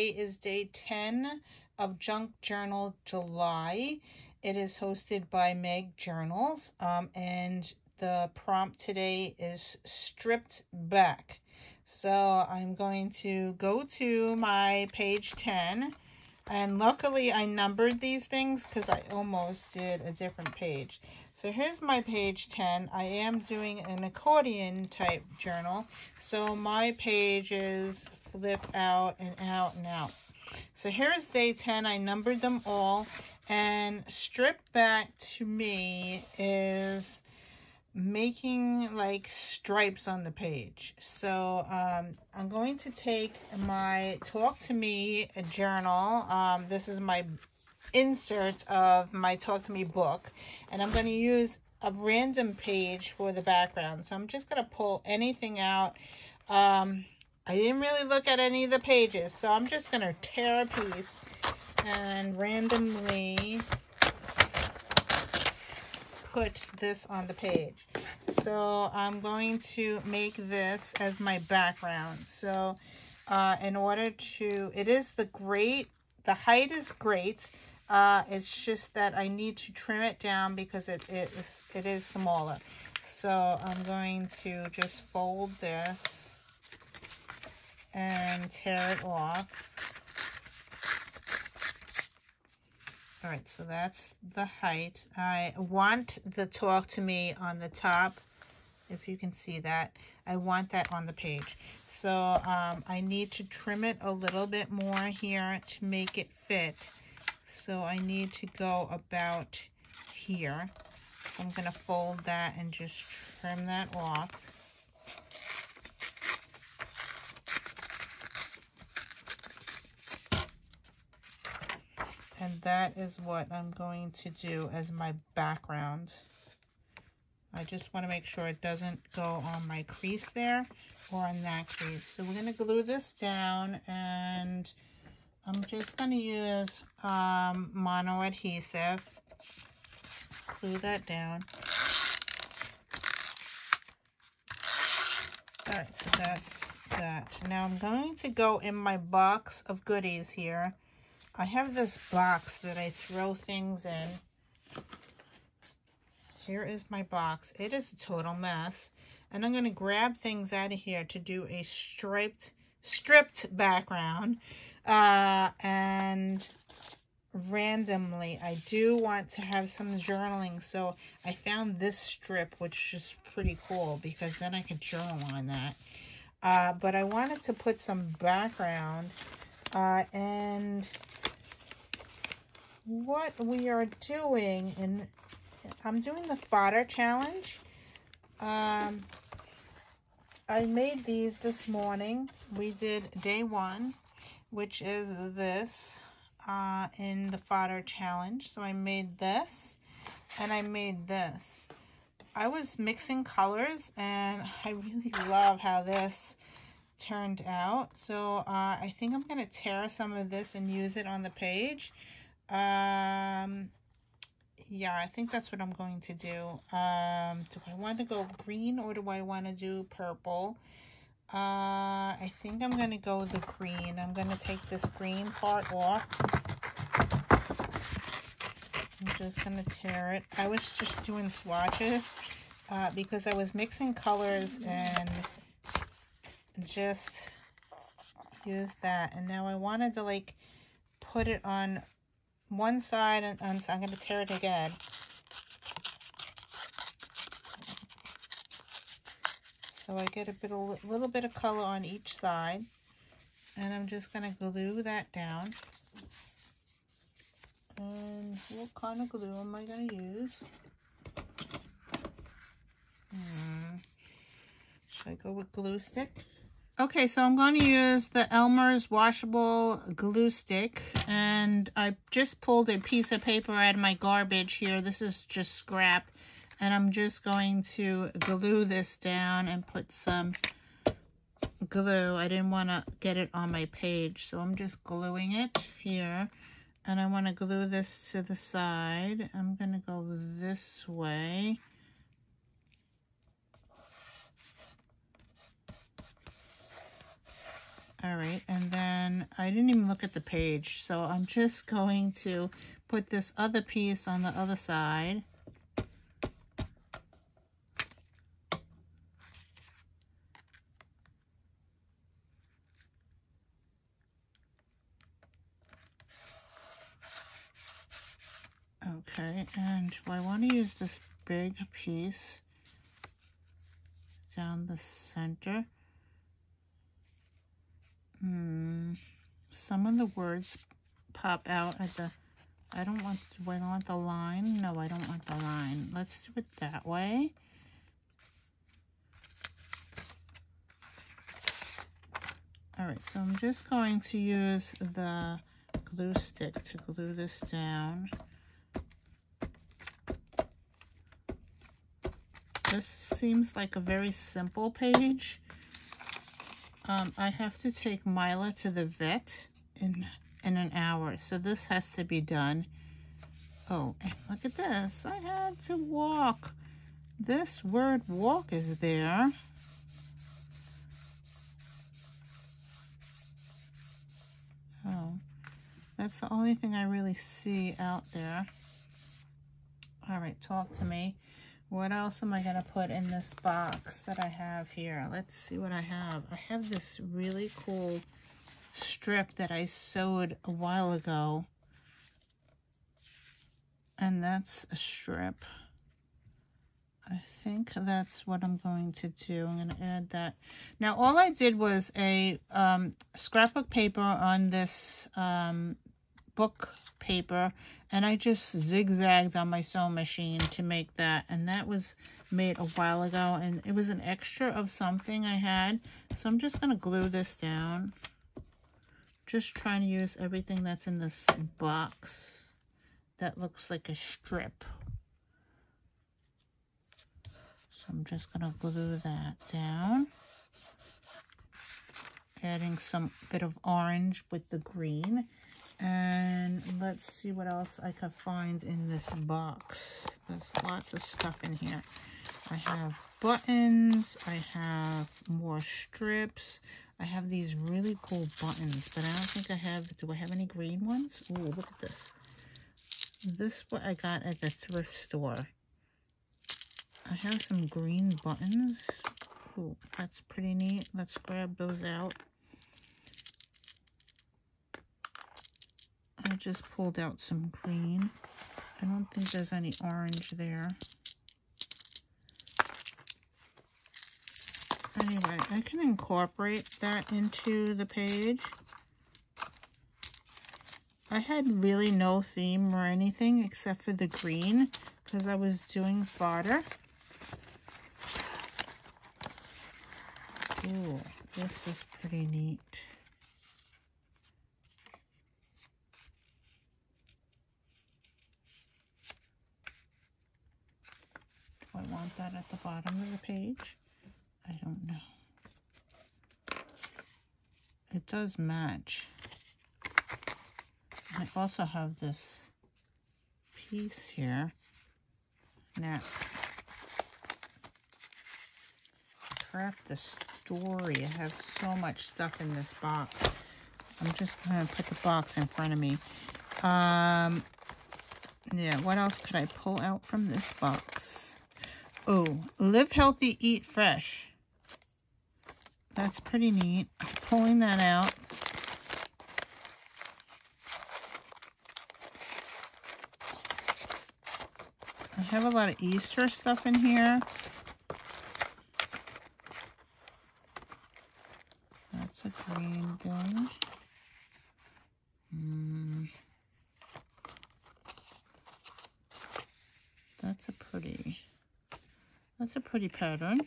Today is day 10 of Junk Journal July. It is hosted by Meg Journals, and the prompt today is stripped back. So I'm going to go to my page 10, and luckily I numbered these things because I almost did a different page. So here's my page 10. I am doing an accordion type journal, so my pages flip out and out and out. So here's day 10. I numbered them all, and stripped back to me is making like stripes on the page. So I'm going to take my Talk to Me journal. This is my insert of my Talk to Me book, and I'm going to use a random page for the background. So I'm just going to pull anything out. I didn't really look at any of the pages, so I'm just going to tear a piece and randomly put this on the page. So I'm going to make this as my background. So in order to, it is the height is great. It's just that I need to trim it down because it is smaller. So I'm going to just fold this and tear it off. All right, so that's the height. I want the Talk to Me on the top, if you can see that. I want that on the page. So I need to trim it a little bit more here to make it fit. So I need to go about here. So I'm going to fold that and just trim that off. And that is what I'm going to do as my background. I just want to make sure it doesn't go on my crease there or on that crease. So we're going to glue this down, and I'm just going to use mono adhesive. Glue that down. All right, so that's that. Now I'm going to go in my box of goodies here. I have this box that I throw things in. Here is my box. It is a total mess. And I'm going to grab things out of here to do a stripped background. And randomly, I do want to have some journaling. So I found this strip, which is pretty cool because then I could journal on that. But I wanted to put some background. And what we are doing, and I'm doing the Fodder challenge. I made these this morning. We did day 1, which is this in the Fodder challenge. So I made this and I made this. I was mixing colors, and I really love how this turned out. So I think I'm going to tear some of this and use it on the page. Yeah, I think that's what I'm going to do. Do I want to go green or do I want to do purple? I think I'm going to go the green. I'm going to take this green part off. I'm just going to tear it. I was just doing swatches because I was mixing colors and just use that. And now I wanted to like put it on one side, and I'm going to tear it again. So I get a little bit of color on each side, and I'm just going to glue that down. And what kind of glue am I going to use? Should I go with glue stick? Okay, so I'm going to use the Elmer's washable glue stick, and I just pulled a piece of paper out of my garbage here. This is just scrap, and I'm just going to glue this down and put some glue. I didn't want to get it on my page, so I'm just gluing it here, and I want to glue this to the side. I'm going to go this way. All right, and then I didn't even look at the page, so I'm just going to put this other piece on the other side. Okay, and I want to use this big piece down the center. Some of the words pop out at the, I don't want the line. No, I don't want the line. Let's do it that way. All right, so I'm just going to use the glue stick to glue this down. This seems like a very simple page. I have to take Mila to the vet in an hour, so this has to be done. Oh, and look at this. I had to walk. This word walk is there. Oh, that's the only thing I really see out there. All right, talk to me. What else am I going to put in this box that I have here? Let's see what I have. I have this really cool strip that I sewed a while ago. And that's a strip. I think that's what I'm going to do. I'm going to add that. Now, all I did was a scrapbook paper on this book paper, and I just zigzagged on my sewing machine to make that, and that was made a while ago, and it was an extra of something I had, so I'm just going to glue this down. Just trying to use everything that's in this box that looks like a strip. So I'm just going to glue that down, adding some bit of orange with the green. And let's see what else I could find in this box. There's lots of stuff in here. I have buttons. I have more strips. I have these really cool buttons, but I don't think I have, do I have any green ones? Oh, look at this. This is what I got at the thrift store. I have some green buttons. Oh, that's pretty neat. Let's grab those out. I just pulled out some green. I don't think there's any orange there. Anyway, I can incorporate that into the page. I had really no theme or anything except for the green because I was doing fodder. Ooh, this is pretty neat. Do I want that at the bottom of the page? I don't know. It does match. I also have this piece here. Now, craft the story. I have so much stuff in this box. I'm just going to put the box in front of me. Yeah, what else could I pull out from this box? Oh, live healthy, eat fresh. That's pretty neat. I'm pulling that out. I have a lot of Easter stuff in here. That's a green thing. That's a pretty pattern.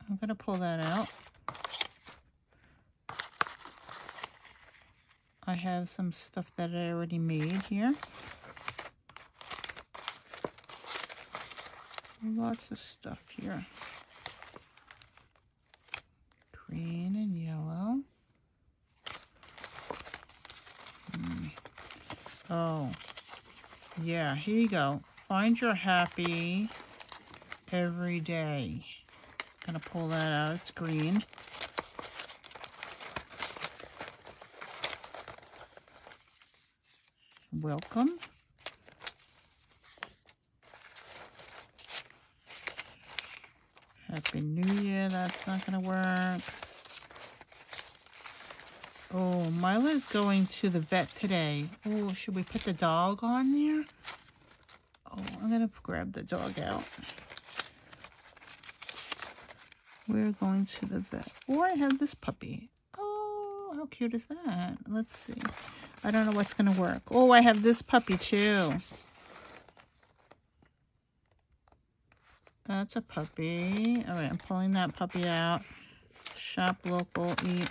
I'm gonna pull that out. I have some stuff that I already made here. Lots of stuff here. Green and yellow. Oh, yeah, here you go. Find your happy every day. going to pull that out. It's green. Welcome. Happy New Year. That's not going to work. Oh, Mila's going to the vet today. Oh, should we put the dog on there? Oh, I'm going to grab the dog out. We're going to the vet. Oh, I have this puppy. Oh, how cute is that? Let's see. I don't know what's going to work. Oh, I have this puppy too. That's a puppy. All right, I'm pulling that puppy out. Shop local, eat.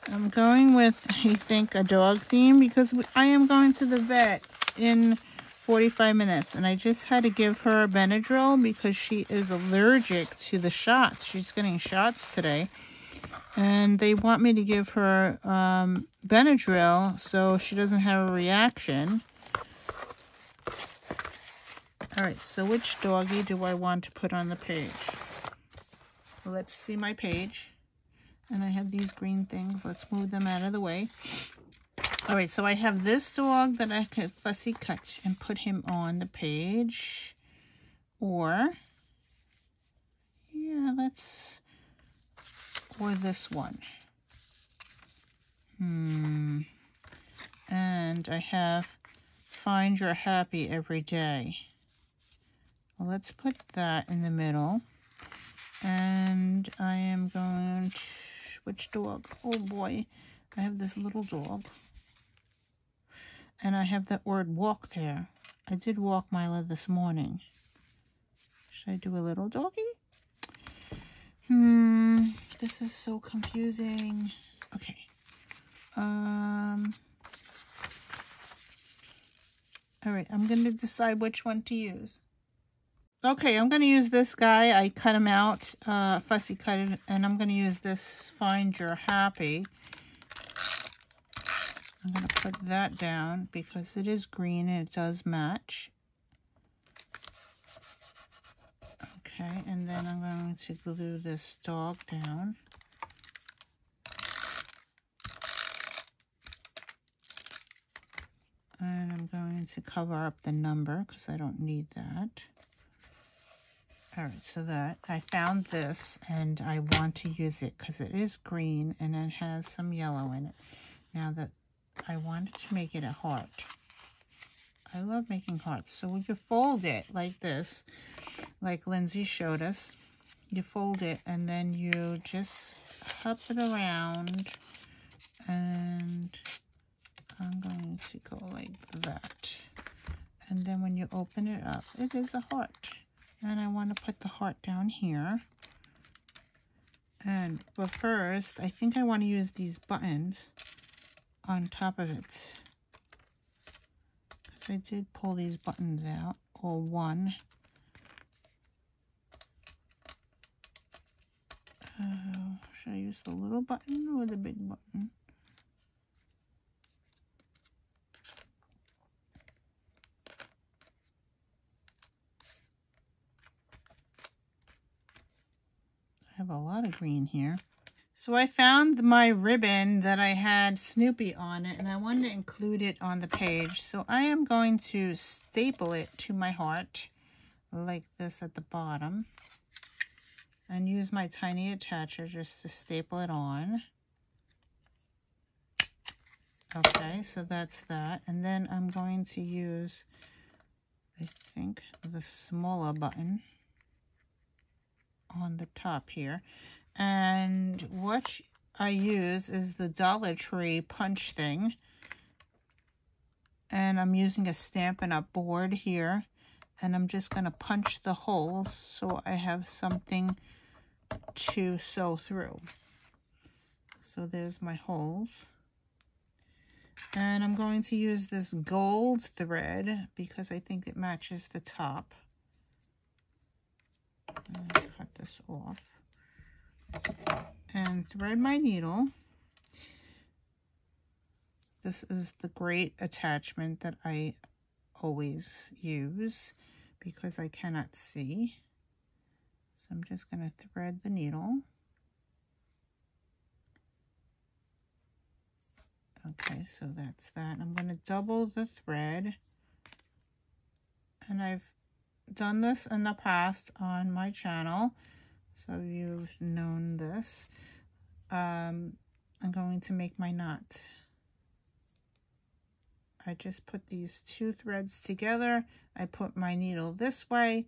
I'm going with, I think, a dog theme because I am going to the vet in 45 minutes. And I just had to give her Benadryl because she is allergic to the shots. She's getting shots today. And they want me to give her Benadryl so she doesn't have a reaction. All right, so which doggy do I want to put on the page? Let's see my page. And I have these green things. Let's move them out of the way. All right, so I have this dog that I could fussy cut and put him on the page. Or, yeah, or this one. And I have Find Your Happy Every Day. Well, let's put that in the middle. And I am going to... Which dog? Oh boy, I have this little dog. And I have that word walk there. I did walk Mila this morning. Should I do a little doggy? This is so confusing. Okay. All right, I'm going to decide which one to use. Okay, I'm going to use this guy. I cut him out, fussy cut it, and I'm going to use this Find Your Happy. I'm going to put that down because it is green and it does match. Okay, and then I'm going to glue this dog down. And I'm going to cover up the number because I don't need that. All right, so that I found this and I want to use it because it is green and it has some yellow in it. Now that I wanted to make it a heart. I love making hearts. So we could fold it like this, like Lindsay showed us. You fold it and then you just hop it around, and I'm going to go like that. And then when you open it up, it is a heart. And I want to put the heart down here. But first, I think I want to use these buttons on top of it. Because I did pull these buttons out, or one. Should I use the little button or the big button? I have a lot of green here. So I found my ribbon that I had Snoopy on it, and I wanted to include it on the page. So I am going to staple it to my heart like this at the bottom, and use my tiny attacher just to staple it on. Okay, so that's that. And then I'm going to use, I think, the smaller button on the top here. And what I use is the Dollar Tree punch thing. And I'm using a Stampin' Up board here. And I'm just going to punch the holes so I have something to sew through. So there's my holes. And I'm going to use this gold thread because I think it matches the top. And cut this off. And thread my needle. This is the great attachment that I always use because I cannot see. So I'm just going to thread the needle. Okay, so that's that. I'm going to double the thread. And I've done this in the past on my channel, so you've known this. I'm going to make my knot. I just put these two threads together. I put my needle this way.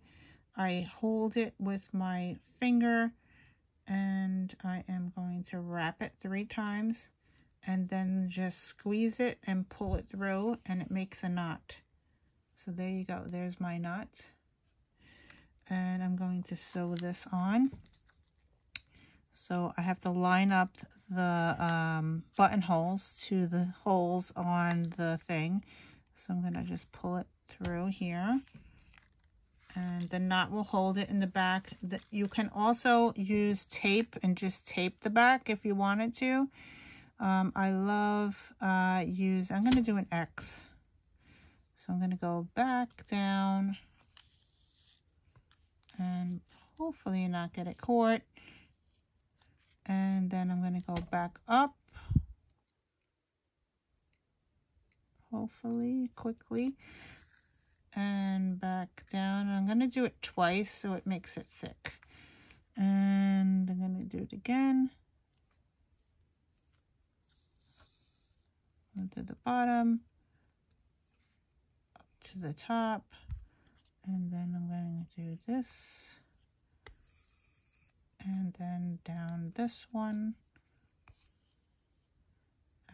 I hold it with my finger, and I am going to wrap it 3 times, and then just squeeze it and pull it through, and it makes a knot. So there you go. There's my knot. And I'm going to sew this on. So I have to line up the buttonholes to the holes on the thing. So I'm going to just pull it through here. And the knot will hold it in the back. You can also use tape and just tape the back if you wanted to. I love I'm going to do an X. So I'm going to go back down and hopefully not get it caught. And then I'm going to go back up, hopefully quickly, and back down. I'm going to do it twice so it makes it thick. And I'm going to do it again. Go to the bottom, up to the top, and then I'm going to do this. And then down this one.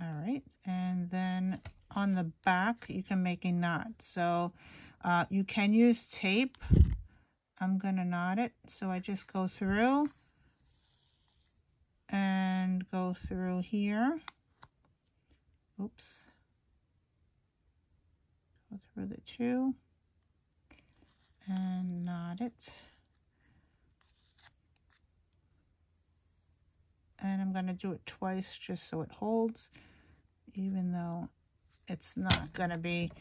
All right, and then on the back you can make a knot. So you can use tape. I'm gonna knot it, so I just go through and go through here. Oops. Go through the 2 and knot it. And I'm going to do it twice just so it holds, even though it's not going to be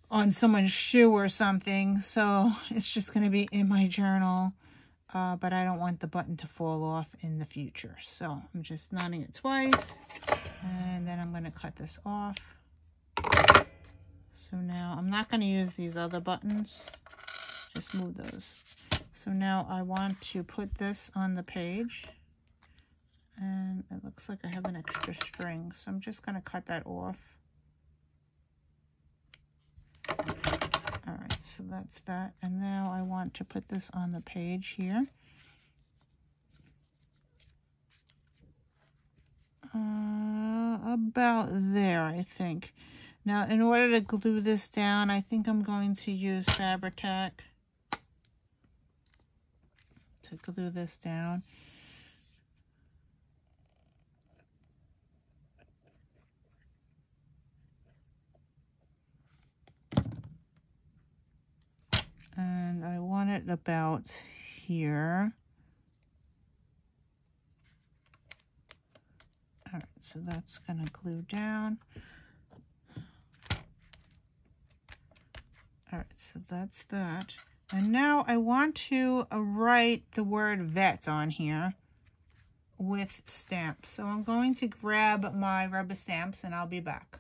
on someone's shoe or something. So it's just going to be in my journal, but I don't want the button to fall off in the future. So I'm just knotting it twice, and then I'm going to cut this off. So now I'm not going to use these other buttons, just move those. So now I want to put this on the page. And it looks like I have an extra string, so I'm just going to cut that off. All right, so that's that. And now I want to put this on the page here. About there, I think. Now, in order to glue this down, I think I'm going to use Fabri-Tac to glue this down. And I want it about here. All right, so that's going to glue down. All right, so that's that. And now I want to write the word vet on here with stamps. So I'm going to grab my rubber stamps and I'll be back.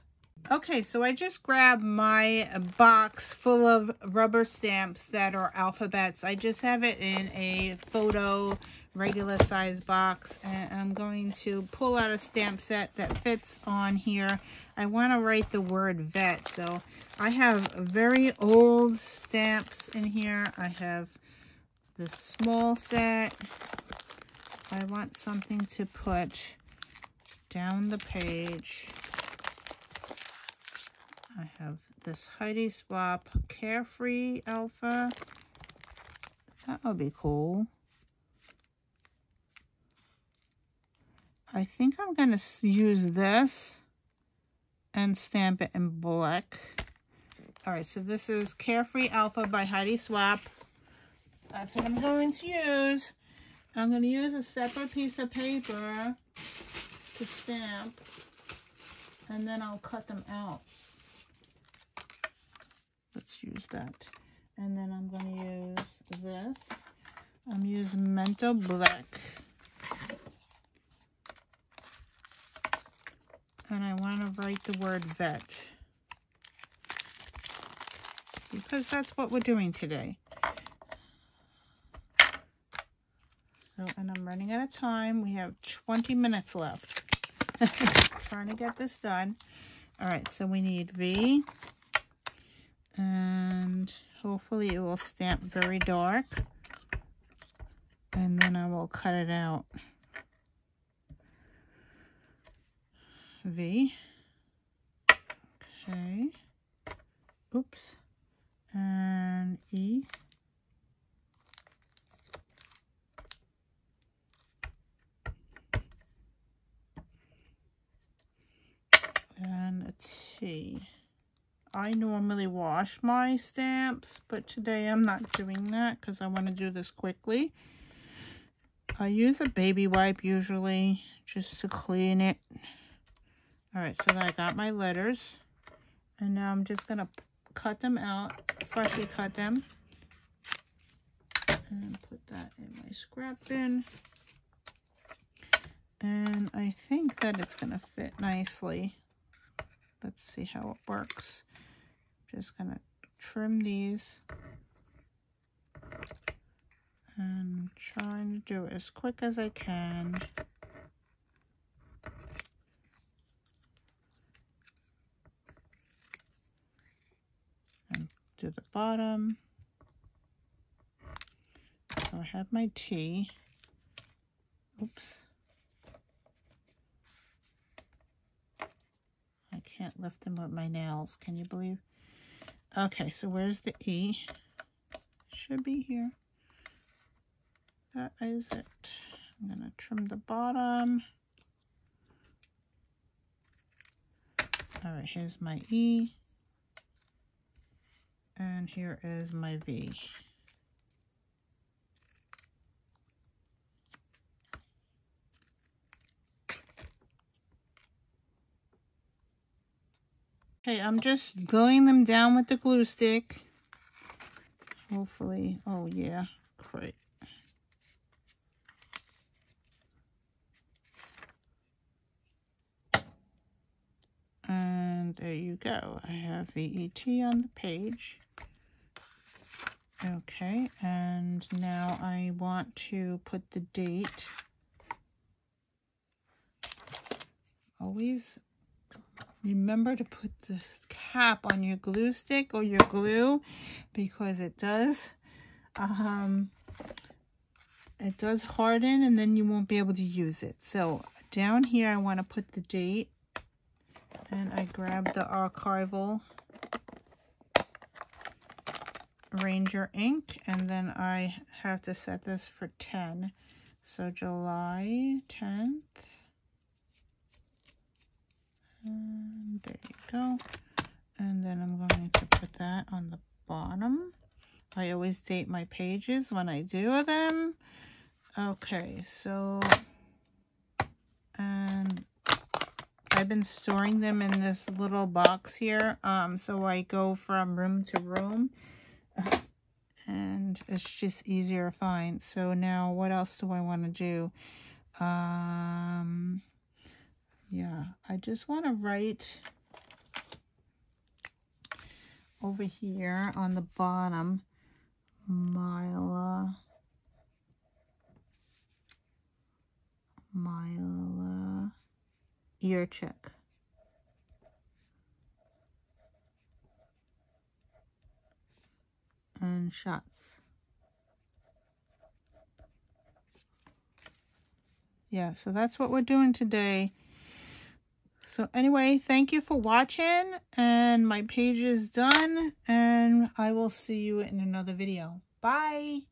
Okay, so I just grabbed my box full of rubber stamps that are alphabets. I just have it in a photo regular size box, and I'm going to pull out a stamp set that fits on here. I want to write the word vet, so I have very old stamps in here. I have this small set. I want something to put down the page. I have this Heidi Swap Carefree Alpha. That would be cool. I think I'm going to use this and stamp it in black. All right, so this is Carefree Alpha by Heidi Swap. That's what I'm going to use. I'm going to use a separate piece of paper to stamp, and then I'll cut them out. Let's use that. And then I'm going to use this. I'm using Mento Black. And I want to write the word vet, because that's what we're doing today. So, and I'm running out of time. We have 20 minutes left. Trying to get this done. All right, so we need V. And hopefully it will stamp very dark. And then I will cut it out. V. Okay. Oops. And E. And a T. I normally wash my stamps, but today I'm not doing that because I want to do this quickly. I use a baby wipe usually just to clean it. Alright, so I got my letters. And now I'm just going to cut them out, freshly cut them. And put that in my scrap bin. And I think that it's going to fit nicely. Let's see how it works. Just going to trim these. And trying to do it as quick as I can. And do the bottom. So I have my T. Oops. I can't lift them with my nails. Can you believe? Okay, so where's the E? Should be here. That is it. I'm going to trim the bottom. All right, here's my E. And here is my V. Okay, I'm just gluing them down with the glue stick. Hopefully, oh yeah, great. And there you go. I have VET on the page. Okay, and now I want to put the date. Always remember to put the cap on your glue stick or your glue, because it does harden and then you won't be able to use it. So down here I want to put the date, and I grab the archival Ranger ink, and then I have to set this for 10. So July 10th. And there you go. And then I'm going to put that on the bottom. I always date my pages when I do them. Okay, so, and I've been storing them in this little box here. So I go from room to room. And it's just easier to find. So now what else do I want to do? Yeah, I just want to write over here on the bottom, Myla ear check. And shots. Yeah, so that's what we're doing today. So anyway, thank you for watching, and my page is done, and I will see you in another video. Bye!